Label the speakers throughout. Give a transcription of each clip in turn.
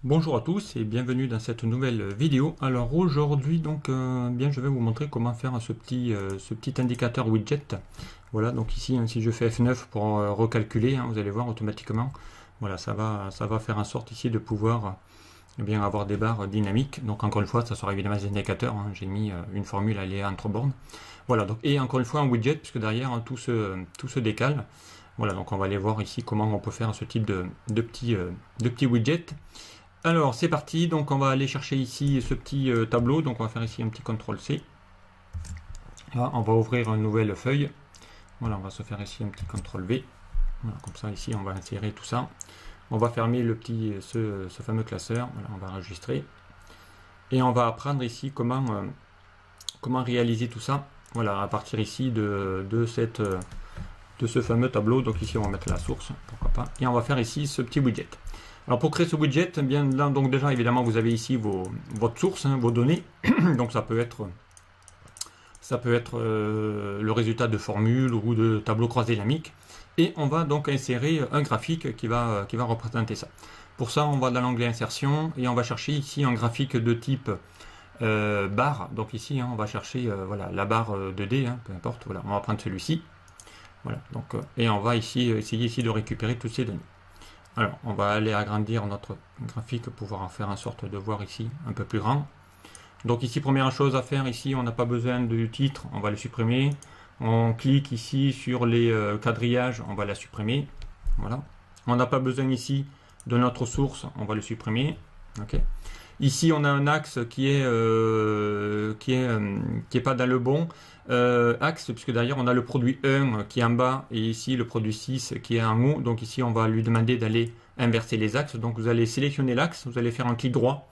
Speaker 1: Bonjour à tous et bienvenue dans cette nouvelle vidéo. Alors aujourd'hui je vais vous montrer comment faire ce petit indicateur widget. Voilà, donc ici si je fais F9 pour recalculer, vous allez voir automatiquement, voilà, ça va faire en sorte ici de pouvoir avoir des barres dynamiques. Donc encore une fois, ça sera évidemment des indicateurs, j'ai mis une formule aléa entre bornes. Voilà, donc, et encore une fois un widget puisque derrière tout se décale. Voilà, donc on va aller voir ici comment on peut faire ce type de petits widgets. Alors c'est parti, donc on va aller chercher ici ce petit tableau, donc on va faire ici un petit CTRL-C. Là on va ouvrir une nouvelle feuille, voilà, on va se faire ici un petit CTRL-V, voilà, comme ça ici on va insérer tout ça. On va fermer ce fameux classeur, voilà, on va enregistrer. Et on va apprendre ici comment réaliser tout ça, voilà, à partir ici de ce fameux tableau. Donc ici on va mettre la source, pourquoi pas, et on va faire ici ce petit widget. Alors pour créer ce widget, bien là, donc déjà évidemment vous avez ici votre source, vos données. Donc ça peut être le résultat de formules ou de tableaux croisés dynamiques. Et on va donc insérer un graphique qui va représenter ça. Pour ça, on va dans l'onglet insertion et on va chercher ici un graphique de type barre. Donc ici, on va chercher voilà, la barre 2D, peu importe. Voilà, on va prendre celui-ci. Voilà, donc, et on va ici essayer ici de récupérer toutes ces données. Alors, on va aller agrandir notre graphique pour pouvoir en faire en sorte de voir ici un peu plus grand. Donc ici, première chose à faire, ici, on n'a pas besoin du titre, on va le supprimer. On clique ici sur les quadrillages, on va la supprimer. Voilà. On n'a pas besoin ici de notre source, on va le supprimer. Okay. Ici, on a un axe qui est pas dans le bon axe, puisque derrière, on a le produit 1 qui est en bas, et ici, le produit 6 qui est en haut. Donc ici, on va lui demander d'aller inverser les axes. Donc vous allez sélectionner l'axe, vous allez faire un clic droit,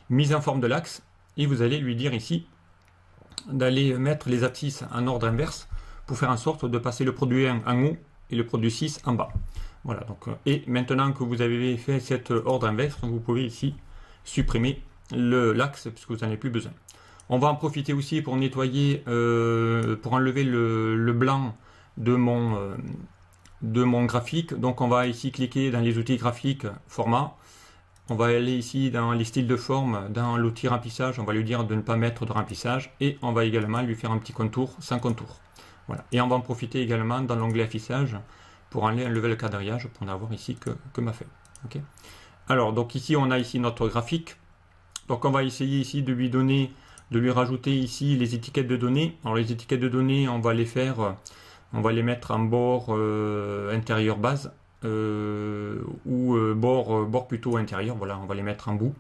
Speaker 1: mise en forme de l'axe, et vous allez lui dire ici d'aller mettre les abscisses en ordre inverse pour faire en sorte de passer le produit 1 en haut et le produit 6 en bas. Voilà, donc, et maintenant que vous avez fait cet ordre inverse, donc vous pouvez ici supprimer l'axe puisque vous n'en avez plus besoin. On va en profiter aussi pour nettoyer, pour enlever le blanc de mon graphique. Donc on va ici cliquer dans les outils graphiques, format. On va aller ici dans les styles de forme, dans l'outil remplissage, on va lui dire de ne pas mettre de remplissage et on va également lui faire un petit contour sans contour. Voilà. Et on va en profiter également dans l'onglet affichage pour enlever le quadrillage pour n'avoir ici que ma feuille. Okay. Alors, donc ici, on a ici notre graphique. Donc, on va essayer ici de lui rajouter ici les étiquettes de données. Alors, les étiquettes de données, on va les mettre en bord intérieur base ou bord plutôt intérieur. Voilà, on va les mettre en bout.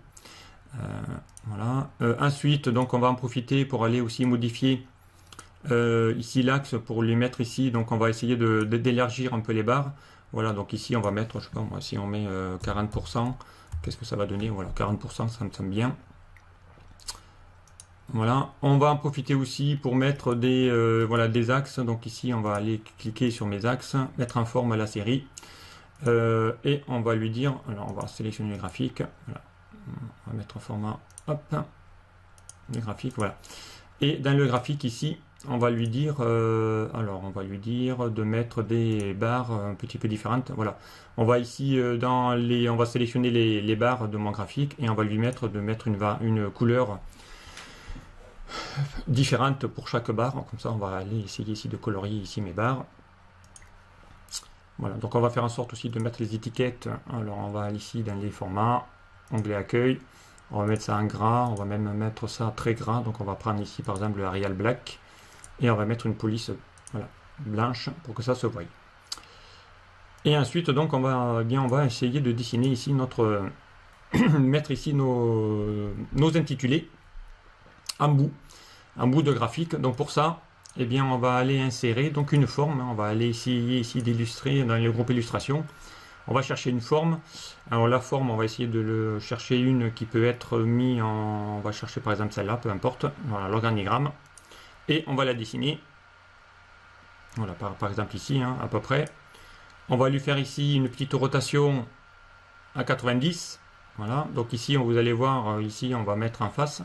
Speaker 1: Voilà. Ensuite, donc, on va en profiter pour aller aussi modifier ici l'axe pour les mettre ici. Donc, on va essayer d'élargir un peu les barres. Voilà, donc ici on va mettre, je sais pas moi, si on met 40%, qu'est-ce que ça va donner? Voilà, 40%, ça me semble bien. Voilà, on va en profiter aussi pour mettre des axes. Donc ici on va aller cliquer sur mes axes, mettre en forme la série. Et on va lui dire, alors on va sélectionner le graphique. Voilà. On va mettre en format, hop, le graphique, voilà. Et dans le graphique ici, on va lui dire, de mettre des barres un petit peu différentes. Voilà. On va ici on va sélectionner les barres de mon graphique et on va lui mettre une couleur différente pour chaque barre. Comme ça, on va aller essayer ici de colorier ici mes barres. Voilà. Donc, on va faire en sorte aussi de mettre les étiquettes. Alors, on va aller ici dans les formats, onglet accueil. On va mettre ça en gras, on va même mettre ça très gras. Donc on va prendre ici par exemple le Arial Black et on va mettre une police blanche pour que ça se voie. Et ensuite donc on va essayer de dessiner ici mettre ici nos intitulés en bout de graphique. Donc pour ça, on va aller insérer donc une forme. On va aller essayer ici d'illustrer dans le groupe illustration. On va chercher une forme. Alors la forme, on va essayer de chercher une qui peut être mise en... On va chercher par exemple celle-là, peu importe. Voilà, l'organigramme. Et on va la dessiner. Voilà, par exemple ici, à peu près. On va lui faire ici une petite rotation à 90. Voilà, donc ici, vous allez voir, ici, on va mettre en face.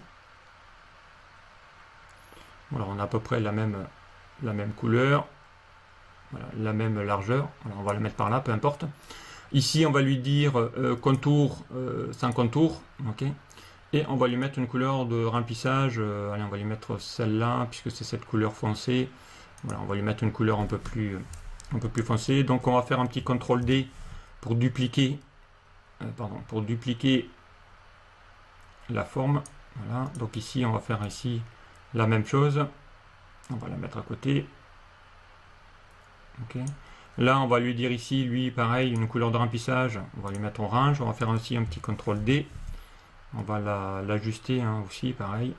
Speaker 1: Voilà, on a à peu près la même couleur. Voilà, la même largeur. Alors, on va la mettre par là, peu importe. Ici, on va lui dire contour sans contour. Ok. Et on va lui mettre une couleur de remplissage. Allez, on va lui mettre celle-là, puisque c'est cette couleur foncée. Voilà, on va lui mettre une couleur un peu plus foncée. Donc, on va faire un petit CTRL D pour dupliquer, pour dupliquer la forme. Voilà. Donc ici, on va faire ici la même chose. On va la mettre à côté. Ok. Là, on va lui dire ici, lui, pareil, une couleur de remplissage. On va lui mettre orange. On va faire aussi un petit CTRL D. On va l'ajuster aussi, pareil.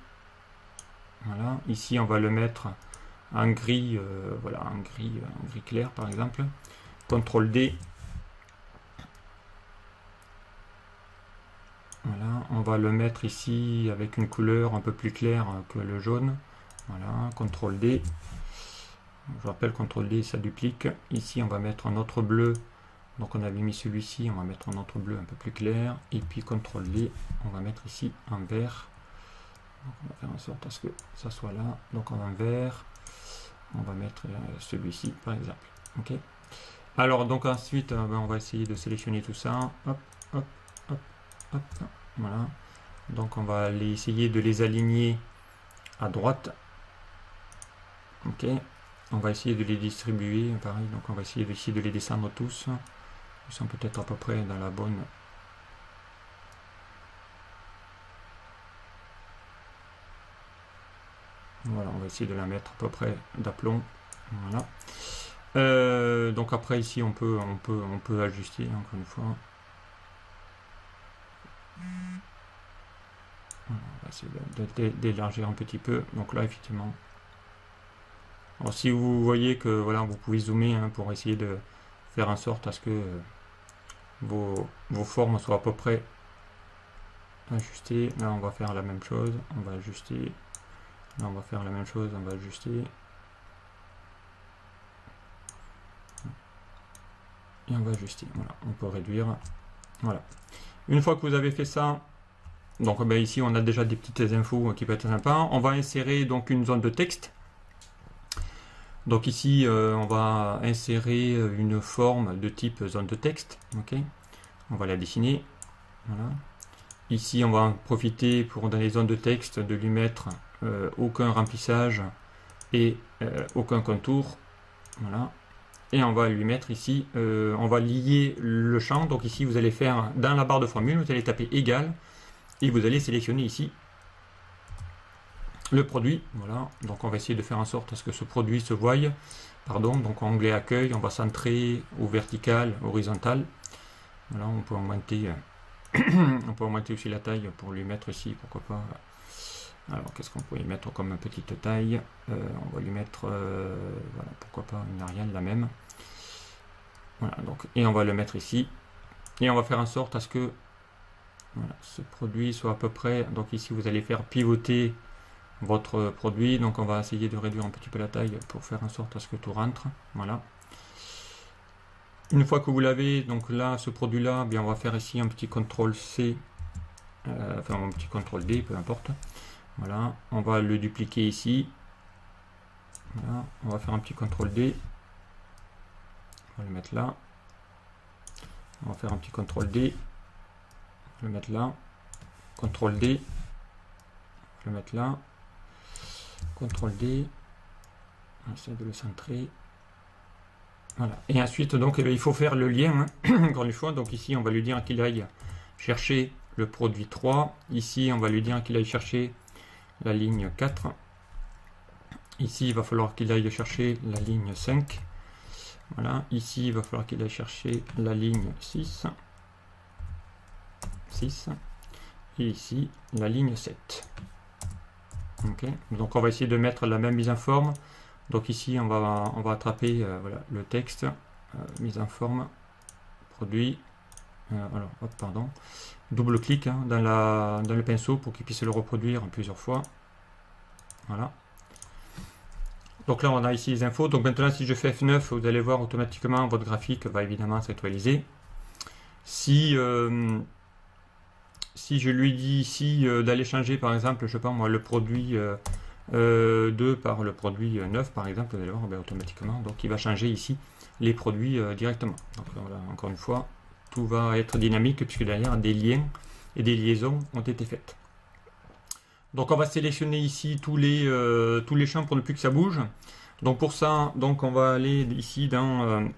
Speaker 1: Voilà. Ici, on va le mettre en gris, voilà, en gris clair, par exemple. CTRL D. Voilà. On va le mettre ici avec une couleur un peu plus claire que le jaune. Voilà. CTRL D. Je rappelle, CTRL D, ça duplique. Ici, on va mettre un autre bleu. Donc, on avait mis celui-ci. On va mettre un autre bleu un peu plus clair. Et puis, CTRL D, on va mettre ici un vert. Donc, on va faire en sorte à ce que ça soit là. Donc, en vert, on va mettre celui-ci, par exemple. Ok. Alors, donc ensuite, on va essayer de sélectionner tout ça. Hop, hop, hop, hop. Voilà. Donc, on va aller essayer de les aligner à droite. Ok. On va essayer de les distribuer, pareil, donc on va essayer de les descendre tous. Ils sont peut-être à peu près dans la bonne. Voilà, on va essayer de la mettre à peu près d'aplomb. Voilà. Donc après ici on peut ajuster encore une fois. Voilà, on va essayer d'élargir un petit peu. Donc là effectivement. Alors si vous voyez que voilà, vous pouvez zoomer pour essayer de faire en sorte à ce que vos formes soient à peu près ajustées. Là on va faire la même chose, on va ajuster. Là on va faire la même chose, on va ajuster. Et on va ajuster. Voilà, on peut réduire. Voilà. Une fois que vous avez fait ça, donc ici on a déjà des petites infos qui peuvent être sympas. On va insérer donc une zone de texte. Donc ici, on va insérer une forme de type zone de texte. Ok, on va la dessiner. Voilà. Ici, on va en profiter pour, dans les zones de texte, de lui mettre aucun remplissage et aucun contour. Voilà. Et on va lui mettre ici, on va lier le champ. Donc ici, vous allez faire, dans la barre de formule, vous allez taper égal et vous allez sélectionner ici le produit. Voilà, donc on va essayer de faire en sorte à ce que ce produit se voie. Pardon, donc onglet accueil, on va centrer au vertical, horizontal. Voilà, on peut augmenter aussi la taille pour lui mettre ici, pourquoi pas. Alors qu'est-ce qu'on peut y mettre comme petite taille, on va lui mettre voilà, pourquoi pas une Arial la même. Voilà, donc, et on va le mettre ici et on va faire en sorte à ce que voilà, ce produit soit à peu près, donc ici vous allez faire pivoter votre produit, donc on va essayer de réduire un petit peu la taille pour faire en sorte à ce que tout rentre. Voilà. Une fois que vous l'avez, donc là, ce produit là, bien on va faire ici un petit CTRL C, enfin un petit CTRL D, peu importe. Voilà, on va le dupliquer ici. Voilà, on va faire un petit CTRL D. On va le mettre là. On va faire un petit CTRL D. On va le mettre là. CTRL D. On va le mettre là. CTRL D, on essaie de le centrer. Voilà. Et ensuite, donc, il faut faire le lien, encore une fois. Donc ici, on va lui dire qu'il aille chercher le produit 3. Ici, on va lui dire qu'il aille chercher la ligne 4. Ici, il va falloir qu'il aille chercher la ligne 5. Voilà. Ici, il va falloir qu'il aille chercher la ligne 6. Et ici, la ligne 7. Okay. Donc on va essayer de mettre la même mise en forme. Donc ici on va attraper voilà, le texte, mise en forme, produit. Alors hop, pardon, double clic dans le pinceau pour qu'il puisse le reproduire plusieurs fois. Voilà. Donc là on a ici les infos. Donc maintenant si je fais F9, vous allez voir automatiquement votre graphique va évidemment s'actualiser. Si je lui dis ici d'aller changer par exemple, je sais pas moi, le produit 2 par le produit 9 par exemple, vous allez voir automatiquement, donc il va changer ici les produits directement. Donc voilà, encore une fois, tout va être dynamique puisque derrière des liens et des liaisons ont été faites. Donc on va sélectionner ici tous les champs pour ne plus que ça bouge. Donc pour ça, donc on va aller ici dans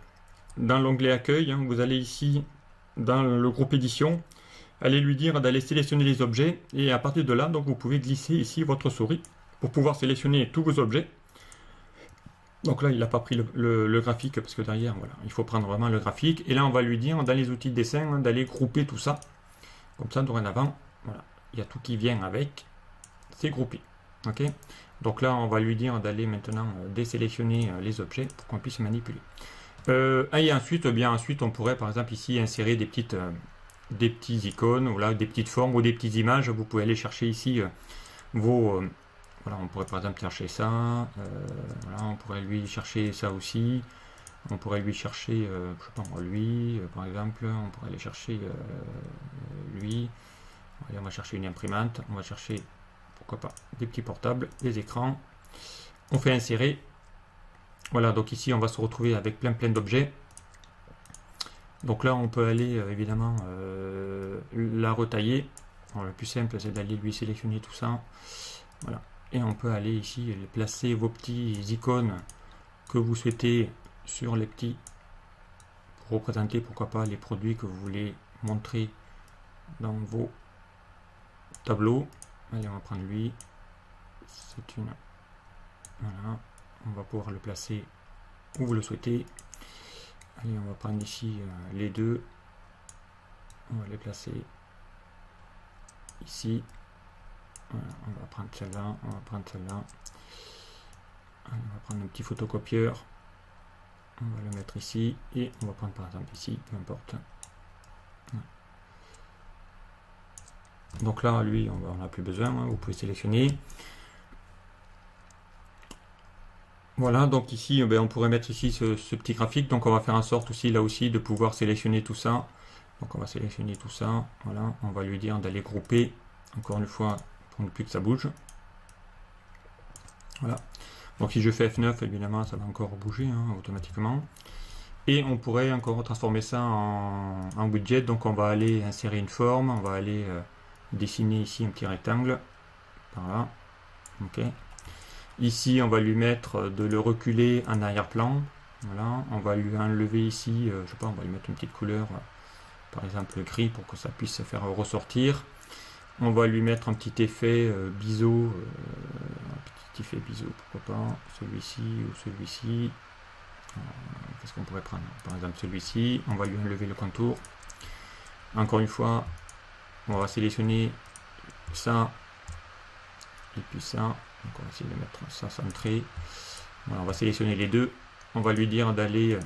Speaker 1: l'onglet accueil. Hein. Vous allez ici dans le groupe édition, allez lui dire d'aller sélectionner les objets et à partir de là, donc vous pouvez glisser ici votre souris pour pouvoir sélectionner tous vos objets. Donc là, il n'a pas pris le graphique parce que derrière, voilà, il faut prendre vraiment le graphique. Et là, on va lui dire dans les outils de dessin hein, d'aller grouper tout ça. Comme ça, dorénavant, voilà, il y a tout qui vient avec. C'est groupé. Ok. Donc là, on va lui dire d'aller maintenant désélectionner les objets pour qu'on puisse manipuler. Et ensuite, ensuite, on pourrait par exemple ici insérer des petites icônes ou là des petites formes ou des petites images. Vous pouvez aller chercher ici vos voilà, on pourrait par exemple chercher ça. Voilà, on pourrait lui chercher ça aussi. On pourrait lui chercher, je sais pas, lui, par exemple. On pourrait aller chercher lui. Allez, on va chercher une imprimante. On va chercher, pourquoi pas, des petits portables, des écrans. On fait insérer. Voilà, donc ici, on va se retrouver avec plein d'objets. Donc là, on peut aller, évidemment, la retailler. Bon, le plus simple, c'est d'aller lui sélectionner tout ça. Voilà. Et on peut aller ici placer vos petits icônes que vous souhaitez sur les petits pour représenter pourquoi pas les produits que vous voulez montrer dans vos tableaux. Allez, on va prendre lui. C'est une. Voilà. On va pouvoir le placer où vous le souhaitez. Allez, on va prendre ici les deux. On va les placer ici. Voilà, on va prendre celle-là, on va prendre celle-là. On va prendre un petit photocopieur. On va le mettre ici et on va prendre par exemple ici, peu importe. Donc là, lui, on n'a plus besoin, hein, vous pouvez sélectionner. Voilà, donc ici, on pourrait mettre ici ce petit graphique. Donc on va faire en sorte aussi, là aussi, de pouvoir sélectionner tout ça. Donc on va sélectionner tout ça. Voilà, on va lui dire d'aller grouper, encore une fois, pour ne plus que ça bouge. Voilà. Donc si je fais F9, évidemment, ça va encore bouger hein, automatiquement. Et on pourrait encore transformer ça en widget. Donc on va aller insérer une forme. On va aller dessiner ici un petit rectangle. Voilà. Ok. Ici, on va lui mettre de le reculer en arrière-plan. Voilà. On va lui enlever ici, je sais pas, on va lui mettre une petite couleur, par exemple gris, pour que ça puisse se faire ressortir. On va lui mettre un petit effet biseau, un petit effet biseau, pourquoi pas, celui-ci ou celui-ci. Qu'est-ce qu'on pourrait prendre? Par exemple celui-ci, on va lui enlever le contour. Encore une fois, on va sélectionner ça et puis ça. Donc on va essayer de mettre ça centré. Voilà, on va sélectionner les deux. On va lui dire d'aller,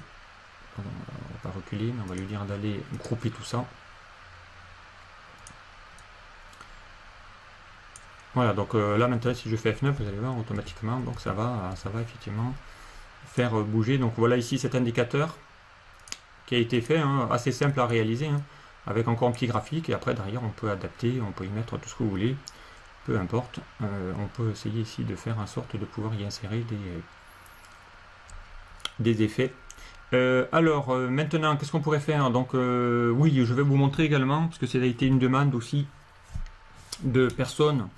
Speaker 1: on va pas reculer, mais on va lui dire d'aller grouper tout ça. Voilà, donc là maintenant si je fais F9, vous allez voir automatiquement, donc ça va effectivement faire bouger. Donc voilà ici cet indicateur qui a été fait, hein, assez simple à réaliser, hein, avec encore un petit graphique, et après derrière on peut adapter, on peut y mettre tout ce que vous voulez, peu importe. On peut essayer ici de faire en sorte de pouvoir y insérer des effets. Alors maintenant, qu'est-ce qu'on pourrait faire? Donc oui, je vais vous montrer également, parce que ça a été une demande aussi de personnes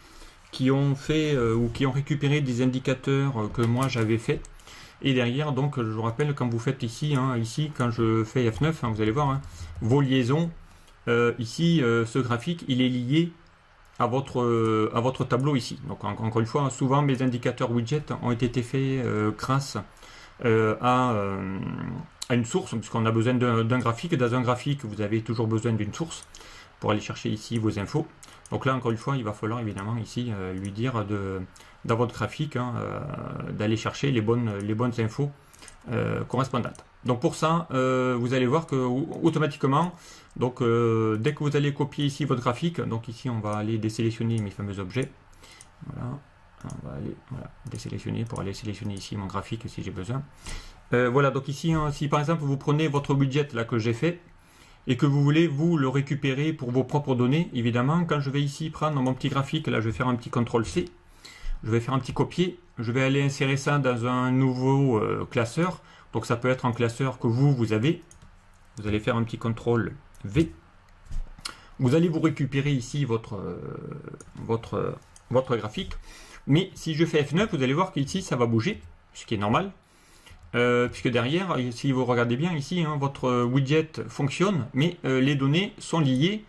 Speaker 1: qui ont fait ou qui ont récupéré des indicateurs que moi j'avais fait. Et derrière, donc, je vous rappelle, quand vous faites ici, hein, ici, quand je fais F9, hein, vous allez voir, hein, vos liaisons, ici, ce graphique, il est lié à votre tableau ici. Donc, encore une fois, souvent, mes indicateurs widgets ont été faits grâce à une source, puisqu'on a besoin d'un graphique. Dans un graphique, vous avez toujours besoin d'une source pour aller chercher ici vos infos. Donc là, encore une fois, il va falloir évidemment ici lui dire dans votre graphique hein, d'aller chercher les bonnes infos correspondantes. Donc pour ça, vous allez voir que automatiquement, donc dès que vous allez copier ici votre graphique, donc ici on va aller désélectionner mes fameux objets. Voilà, on va aller désélectionner pour aller sélectionner ici mon graphique si j'ai besoin. Voilà, donc ici, hein, si par exemple vous prenez votre budget là que j'ai fait, et que vous voulez vous le récupérer pour vos propres données, évidemment, quand je vais ici prendre mon petit graphique, là je vais faire un petit CTRL-C, je vais faire un petit copier, je vais aller insérer ça dans un nouveau classeur, donc ça peut être un classeur que vous avez, vous allez faire un petit CTRL V. Vous allez vous récupérer ici votre graphique. Mais si je fais F9, vous allez voir qu'ici, ça va bouger, ce qui est normal. Puisque derrière, si vous regardez bien ici, hein, votre widget fonctionne, mais les données sont liées.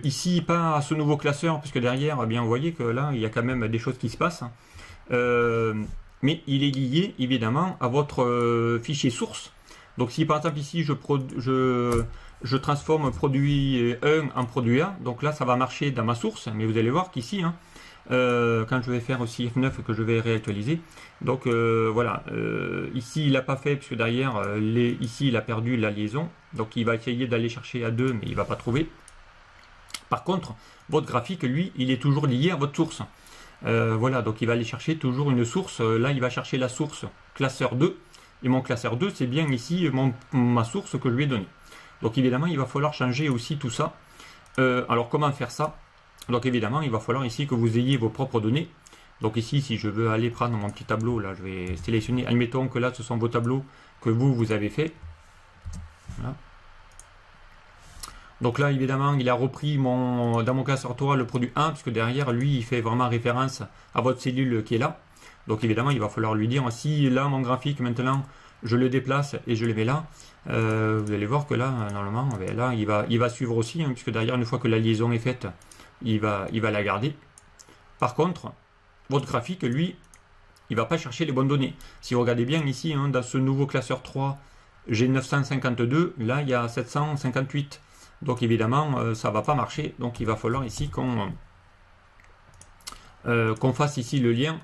Speaker 1: Ici, pas à ce nouveau classeur, puisque derrière, eh bien, vous voyez que là, il y a quand même des choses qui se passent. Mais il est lié, évidemment, à votre fichier source. Donc si par exemple ici, je transforme produit 1 en produit A, donc là, ça va marcher dans ma source, mais vous allez voir qu'ici, hein, quand je vais faire aussi F9 et que je vais réactualiser, donc voilà, ici il n'a pas fait, puisque derrière, ici il a perdu la liaison, donc il va essayer d'aller chercher A2, mais il ne va pas trouver. Par contre, votre graphique, lui, il est toujours lié à votre source. Voilà, donc il va aller chercher toujours une source. Là, il va chercher la source classeur 2. Et mon classeur 2, c'est bien ici ma source que je lui ai donnée. Donc évidemment, il va falloir changer aussi tout ça. Alors comment faire ça? Donc évidemment, il va falloir ici que vous ayez vos propres données. Donc ici, si je veux aller prendre mon petit tableau, là, je vais sélectionner. Admettons que là, ce sont vos tableaux que vous avez fait. Voilà. Donc là, évidemment, il a repris dans mon classeur 3 le produit 1, puisque derrière, lui, il fait vraiment référence à votre cellule qui est là. Donc évidemment, il va falloir lui dire, si là, mon graphique, maintenant, je le déplace et je le mets là, vous allez voir que là, normalement, là, il va suivre aussi, hein, puisque derrière, une fois que la liaison est faite, il va la garder. Par contre, votre graphique, lui, il ne va pas chercher les bonnes données. Si vous regardez bien ici, hein, dans ce nouveau classeur 3, j'ai 952, là, il y a 758. Donc évidemment, ça ne va pas marcher. Donc il va falloir ici qu'on fasse ici le lien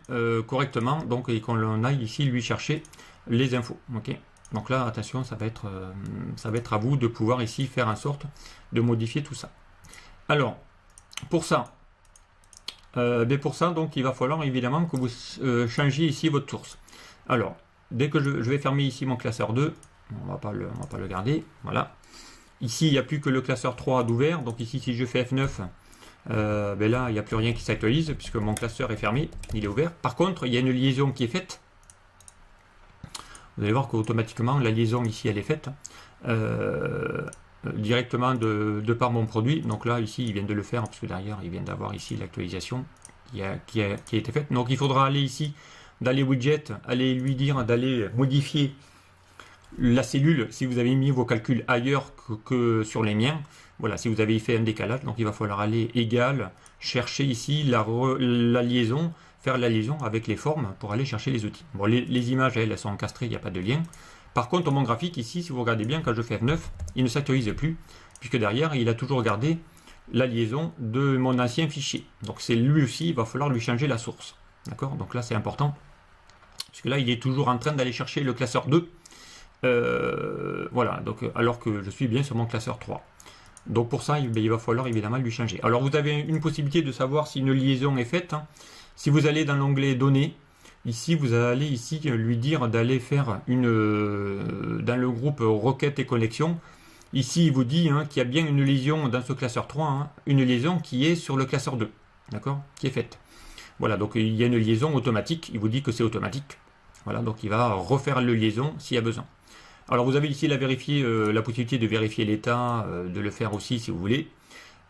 Speaker 1: correctement. Donc et qu'on aille ici lui chercher les infos. Ok. Donc là, attention, ça va être à vous de pouvoir ici faire en sorte de modifier tout ça. Alors, pour ça, donc il va falloir évidemment que vous changiez ici votre source. Alors, dès que je vais fermer ici mon classeur 2, on va pas le garder. Voilà. Ici, il n'y a plus que le classeur 3 d'ouvert. Donc ici, si je fais F9, là, il n'y a plus rien qui s'actualise puisque mon classeur est fermé, il est ouvert. Par contre, il y a une liaison qui est faite. Vous allez voir qu'automatiquement, la liaison ici, elle est faite directement de par mon produit. Donc là, ici, il vient de le faire puisque derrière, il vient d'avoir ici l'actualisation qui a été faite. Donc il faudra aller ici, dans les widgets, aller lui dire d'aller modifier la cellule, si vous avez mis vos calculs ailleurs que sur les miens, voilà, si vous avez fait un décalage, donc il va falloir aller égal, chercher ici la liaison, faire la liaison avec les formes pour aller chercher les outils. Bon, les images, elles sont encastrées, il n'y a pas de lien. Par contre, mon graphique ici, si vous regardez bien, quand je fais F9, il ne s'actualise plus, puisque derrière, il a toujours gardé la liaison de mon ancien fichier. Donc c'est lui aussi, il va falloir lui changer la source. D'accord? Donc là, c'est important, puisque là, il est toujours en train d'aller chercher le classeur 2. Voilà, donc alors que je suis bien sur mon classeur 3. Donc pour ça, il va falloir évidemment lui changer. Alors vous avez une possibilité de savoir si une liaison est faite. Hein. Si vous allez dans l'onglet données, ici vous allez ici lui dire d'aller faire dans le groupe requêtes et connexions. Ici il vous dit hein, qu'il y a bien une liaison dans ce classeur 3, hein, une liaison qui est sur le classeur 2, d'accord, qui est faite. Voilà, donc il y a une liaison automatique, il vous dit que c'est automatique. Voilà, donc il va refaire la liaison s'il y a besoin. Alors vous avez ici la possibilité de vérifier l'état, de le faire aussi si vous voulez,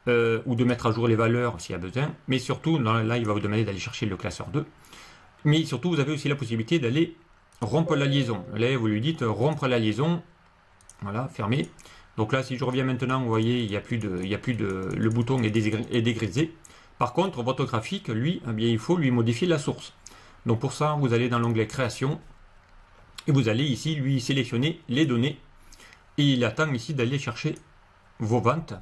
Speaker 1: ou de mettre à jour les valeurs s'il y a besoin, mais surtout, là il va vous demander d'aller chercher le classeur 2, mais surtout vous avez aussi la possibilité d'aller rompre la liaison. Là vous lui dites rompre la liaison, voilà, fermé. Donc là si je reviens maintenant, vous voyez, le bouton est dégrisé. Par contre votre graphique, lui, eh bien, il faut lui modifier la source. Donc pour ça, vous allez dans l'onglet création, et vous allez ici lui sélectionner les données et il attend ici d'aller chercher vos ventes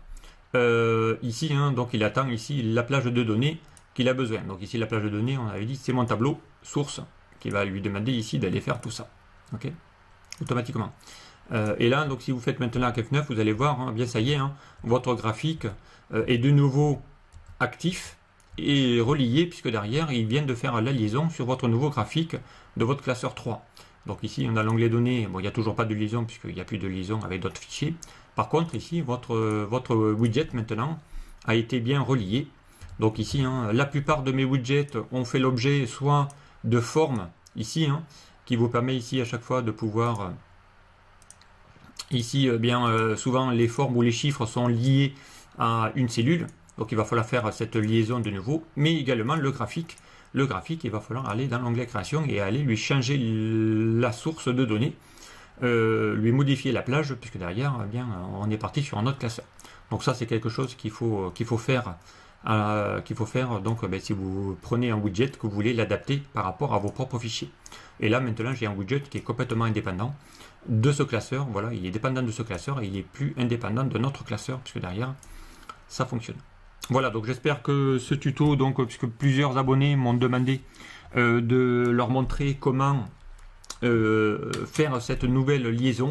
Speaker 1: ici hein, donc il attend ici la plage de données qu'il a besoin. Donc ici la plage de données, on avait dit c'est mon tableau source qui va lui demander ici d'aller faire tout ça, ok, automatiquement. Et là donc si vous faites maintenant F9, vous allez voir hein, bien ça y est hein, votre graphique est de nouveau actif et relié puisque derrière il vient de faire la liaison sur votre nouveau graphique de votre classeur 3. Donc ici on a l'onglet données, bon il n'y a toujours pas de liaison puisqu'il n'y a plus de liaison avec d'autres fichiers. Par contre ici votre widget maintenant a été bien relié. Donc ici hein, la plupart de mes widgets ont fait l'objet soit de formes ici hein, qui vous permet ici à chaque fois de pouvoir Ici, souvent les formes ou les chiffres sont liés à une cellule, donc il va falloir faire cette liaison de nouveau, mais également le graphique. Le graphique, il va falloir aller dans l'onglet création et aller lui changer la source de données, lui modifier la plage, puisque derrière, on est parti sur un autre classeur. Donc ça, c'est quelque chose qu'il faut faire. Donc, si vous prenez un widget, que vous voulez l'adapter par rapport à vos propres fichiers. Et là, maintenant, j'ai un widget qui est complètement indépendant de ce classeur. Voilà, il est dépendant de ce classeur et il est plus indépendant de notre classeur, puisque derrière, ça fonctionne. Voilà, donc j'espère que ce tuto, puisque plusieurs abonnés m'ont demandé de leur montrer comment faire cette nouvelle liaison.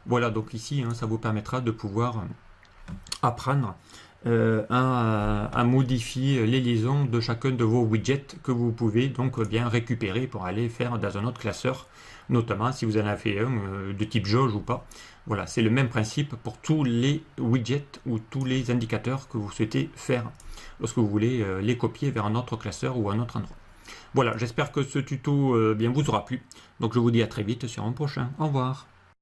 Speaker 1: Voilà, donc ici, ça vous permettra de pouvoir apprendre à modifier les liaisons de chacun de vos widgets que vous pouvez donc bien récupérer pour aller faire dans un autre classeur, notamment si vous en avez un de type jauge ou pas. Voilà, c'est le même principe pour tous les widgets ou tous les indicateurs que vous souhaitez faire lorsque vous voulez les copier vers un autre classeur ou un autre endroit. Voilà, j'espère que ce tuto vous aura plu. Donc je vous dis à très vite sur un prochain. Au revoir.